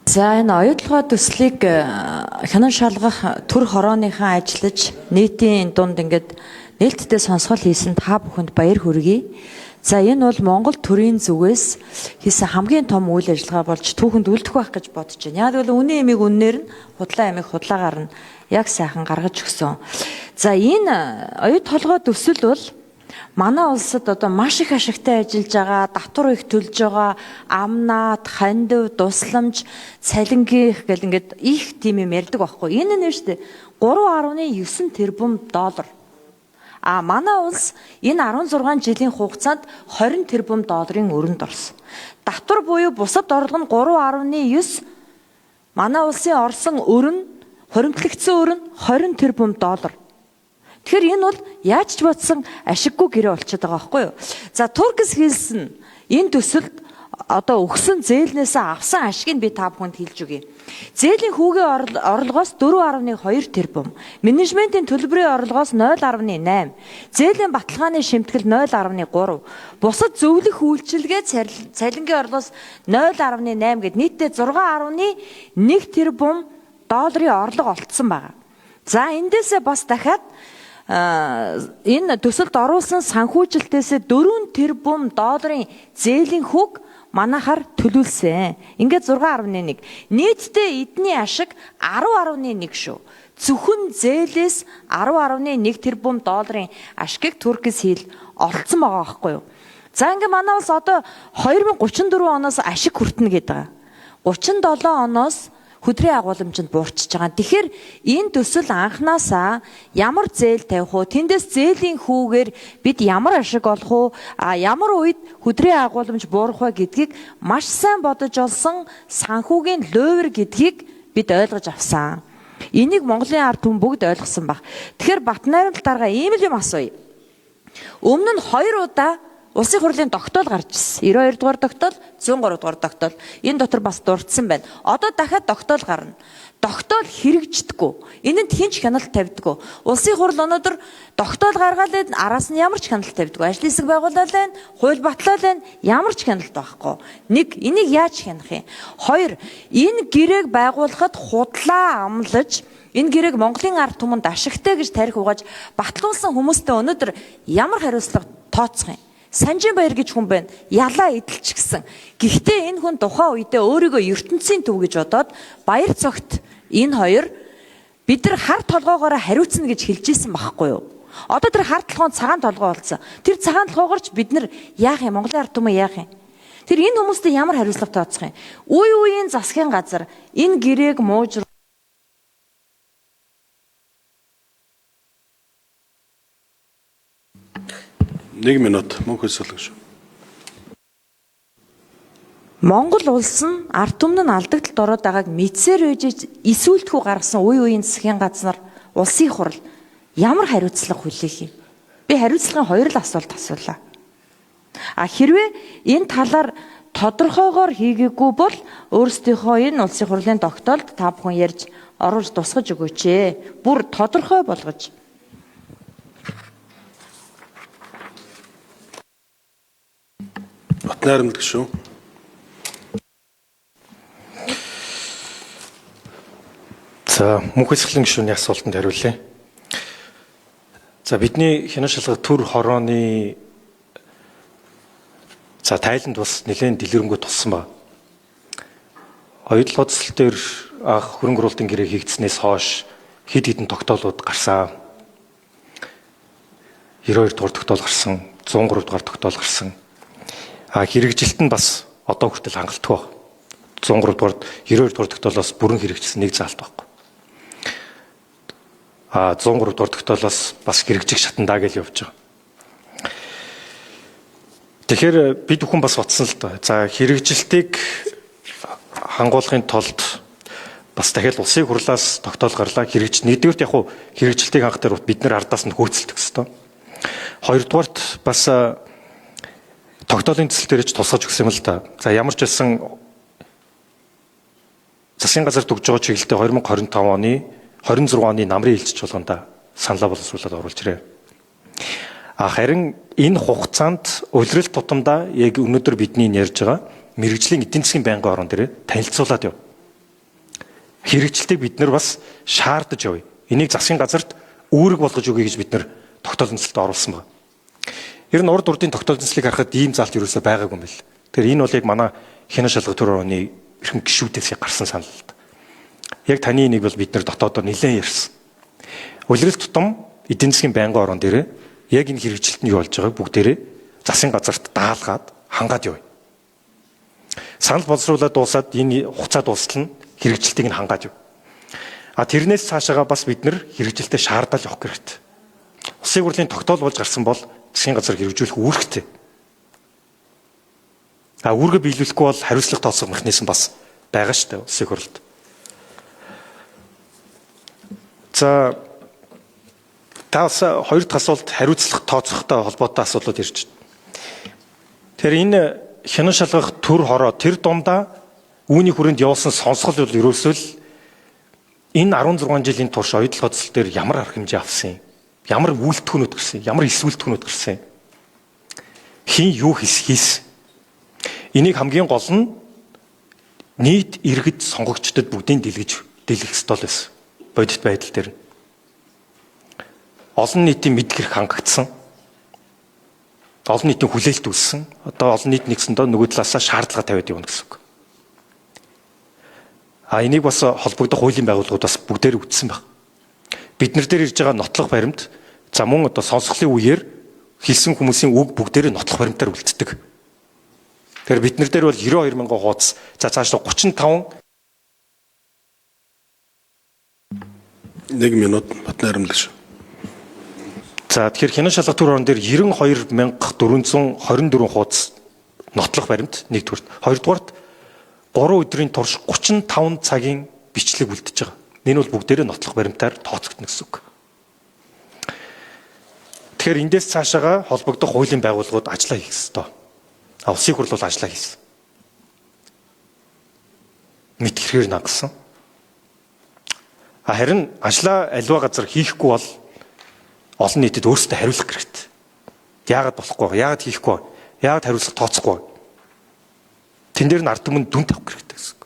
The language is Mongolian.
За энэ оюутлогоо төслийг хянан шалгах төр хорооныхаа ажиллаж нийтийн дунд ингээд нээлттэй сонсгол хийсэн та бүхэнд баяр хүргэе. За энэ бол Монгол төрийн зүгээс хийсэн хамгийн том үйл ажиллагаа болж түүхэнд үлдэх байх гэж бодож байна. Яг л үнэн эмийг үннээр нь худлаа эмийг худлаагаар нь яг сайхан гаргаж өгсөн. За энэ оюут толгой төсөл бол манай улсад одоо маш их ашигтай ажиллаж байгаа, татвар их төлж байгаа, амнаад, хандив, тусламж, цалингийнх гэл ингээд их тийм юм ярьдаг байхгүй. Энэ нь шүү дээ 3.9 тэрбум доллар. А манай улс энэ 16 жилийн хугацаанд 20 тэрбум долларын өрөнд орсон. Татвар буюу бусад орлого нь 3.9, манай улсын орсон өрн, хоримтлагдсан өрн 20 тэрбум доллар. Тэгэхээр энэ бол яаж ч бодсон ашиггүй гэрээ болчиход байгаа байхгүй юу? За Туркс хэлсэн энэ төсөлд одоо өгсөн зээлнээс авсан ашиг нь би та бүхэнд хэлж өгье. Зээлийн хүүгийн орлогоос 4.2 тэрбум, менежментийн төлбөрийн орлогоос 0.8, зээлийн баталгааны шимтгэл 0.3, бусад зөвлөх үйлчилгээ цалингийн орлогоос 0.8 гэд нийтдээ 6.1 тэрбум долларын орлого олцсон байна. За эндээсээ бас дахиад энэ төсөлд оруулсан санхүүжилтээс 4 тэрбум долларын зээлийн хүүг манайхаар төлүүлсэн. Ингээд 6.1. Нийтдээ эдний ашиг 10.1 шүү. Зөвхөн зээлээс 10.1 тэрбум долларын ашигыг Туркс хэл олцсон байгаа байхгүй юу? За ингээд манай улс одоо 2034 оноос ашиг хүртэнэ гэдэг байгаа. 37 оноос хөдрийн агуулмжинд буурчиж байгаа. Тэгэхээр энэ төсөл анханасаа ямар зээл тавих уу, тэндээс зээлийн хүүгээр бид ямар ашиг олох уу, ямар үед хөдрийн агуулмж буурах вэ гэдгийг маш сайн бодож олсон санхүүгийн ловер гэдгийг бид ойлгож авсан. Энийг Монголын ард түмэн бүгд ойлгосон баг. Тэгэхээр Батнайрамд дарга ийм л юм асууя. Өмнө нь 2 удаа Улсын хурлын тогтоол гарч ирсэн. 92 дугаар тогтоол, 103 дугаар тогтоол. Энэ дотор бас дурдсан байна. Одоо дахиад тогтоол гарна. Тогтоол хэрэгждэггүй. Энэнд хинч хяналт тавьдаггүй. Улсын хурл өнөөдөр тогтоол гаргаад араас нь ямар ч хяналт тавьдаггүй. Ажлын хэсэг байгуулалт байна, хууль батлал байна, ямар ч хяналт байхгүй. Нэг, энийг яаж хянах юм? 2, энэ гэрээг байгуулахад худлаа амлаж энэ гэрээг Монголын ард түмэнд ашигтай гэж тарих угааж батлуулсан хүмүүстээ өнөөдөр ямар хариуцлага тооцох юм? Санжинбаяр гэж хүн байна. Ялаа эдэлч гисэн. Гэхдээ энэ хүн тухайн үедээ өөрийгөө ертөнцийн төв гэж бодоод баяр цогт энэ хоёр бид нар хар толгоогоор хариуцна гэж хэлж ийсэн байхгүй юу? Одоо тэр хар толгойн цагаан толгой болсон. Тэр цагаан толгойгоор ч бид нар яах юм? Монголын ард түмэн яах юм? Тэр энэ хүмүүстээ ямар хариуцлага тооцох юм? Үе үеийн засгийн газар энэ гэрээг мууж 1 минут мөнх хэлсэлэг шүү. Монгол улс нь ард түмэн нь алдагдлалд ороод байгааг мэдсээр үжиж эсүүлтгүү гаргасан үе үеийн засгийн газар улсын хурал ямар хариуцлага хүлээх юм? Би хариуцлагын 2 л асуулт асуулаа. Хэрвээ энэ талаар тодорхойгоор хийгээгүй бол өөрсдийнхөө энэ улсын хурлын тогтоолд та бүхэн ярьж оруулж тусгаж өгөөч ээ. Бүр тодорхой болгож. Батнайрамд гişүү. За мөнх хэлсэлэн гишүүний асуултанд хариулъя. За бидний хянан шалгах төр хорооны тайланд бас нэлээд дэлгэрэнгүй тулсан ба. Оюутлогоо төсөл дээр анх хөрөнгө оруулалтын гэрээ хийгдснээс хойш хэд хэдэн тогтоолууд гарсан. 92 дугаар тогтоол гарсан, 103 дугаар тогтоол гарсан. Хэрэгжилт нь бас одоо хүртэл хангалттай байна. 103 дугаар 92 дугаар тогтоолоос бүрэн хэрэгжилсэн нэг заалт байхгүй. 103 дугаар тогтоолоос бас хэрэгжих шатандаа гэж явж байгаа. Тэгэхээр бид бүхэн бас утсан л да. За хэрэгжилтийг хангуулахын тулд бас дахиад улсын хурлаас тогтоол гарлаа. Нэгдүгürt яг хуу хэрэгжилтийг хангах дээр бид нар ардаас нь хөөцөлдөх ёстой. Хоёрдугаарт бас тогтоолын төсөл дээрч тусгаж өгсөн юм л да. За ямар ч байсан засгийн газар төгж байгаа чиглэлдээ 2025 оны 26 оны намрын хэлцэж чуулганда саналаа боловсруулаад оруулж ирээ. Харин энэ хугацаанд улирал тутамдаа яг өнөөдөр бидний ярьж байгаа мэрэгжлийн эдийн засгийн байнгын орон дээр танилцуулаад яв. Хэрэгжилтийг бид нар бас шаардаж явъя. Энийг засгийн газарт үүрэг болгож өгье гэж бид нар тогтоол нэлтэд оруулсан байна. Ер нь урд урдын тогтоол нэлтийг харахад ийм залт ерөөсөй байгаагүй юм бэл. Тэгэхээр энэ бол яг манай хянан шалгах төр орны эрхэм гишүүдээс гарсан санал л да. Яг таны энийг бол бид нар дотоодоор нэлээд ярьсан. Улирал тутам эдийн засгийн байнгын орон дээр яг энэ хэрэгжилт нь юу болж байгааг бүгдээрээ засгийн газарт даалгаад хангаад явъя. Санал боловсруулаад дуусаад энэ хугацаа дуустал нь хэрэгжилтийг нь хангаад яв. Тэрнээс цаашаага бас бид нар хэрэгжилтэд шаардаж явах хэрэгтэй. Улсын хурлын тогтоол болж гарсан бол засгийн газар хэрэгжүүлэх үүрэгтэй. Үүргээ биелүүлэхгүй бол хариуцлага тооцох механизм бас байгаа шүү дээ улсын хурлд. За таас хоёр дахь асуулт хариуцлага тооцохтой холбоотой асуудлууд ирж байна. Тэгэхээр энэ хянан шалгах төр хороо тэр дундаа үүний хүрээнд явуулсан сонсгол бол ерөөсөө л энэ 16 жилийн турш оюутал хоцол дээр ямар арга хэмжээ авсан юм? Ямар үйлдэлтгүүнүүд гэрсэн? Ямар эсвэлтгүүнүүд гэрсэн? Хин юу хийсэн? Энийг хамгийн гол нь нийт иргэд сонгогчдод бүгдийг дэлгэх ёстой л байсан. Бодит байдал дээр. Олон нийтийн мэдлэг хангагдсан. Олон нийтийн хүлээлт үүссэн. Одоо олон нийт нэгсэндээ нөгөө талаасаа шаардлага тавиад явна гэсэн үг. Энийг бас холбогдох хуулийн байгууллагууд бас бүгдээр үтсэн баг. Бид нар дээр ирж байгаа нотлох баримт за мөн одоо сонсголын үеэр хэлсэн хүмүүсийн үг бүгдээр нотлох баримтаар үлддэг. Тэгэхээр бид нар дээр бол 92 мянган хуудас за цааш 35 1 минут батны харамлал шүү. За тэгэхээр хянан шалгах төр орон дээр 92,424 хуудас нотлох баримт нэгдүгürt. Хоёрдугаарт 3 өдрийн турш 35 цагийн бичлэг үлдэж байгаа. Энэ бол бүгдээрээ нотлох баримтаар тооцогдно гэсэн үг. Тэгэхээр эндээс цаашаага холбогдох хуулийн байгууллагууд ажиллаа хийх ёстой. Улсын хурл бол ажиллаа хийсэн. Мэд хэрээр нагсан. Харин ажлаа аливаа газар хийхгүй бол олон нийтэд өөрсдөө хариулах хэрэгтэй. Яагаад болохгүй вэ? Яагаад хийхгүй вэ? Яагаад хариуцлага тооцохгүй вэ? Тэн дээр нь ард түмэнд дүн тавих хэрэгтэй гэсэн.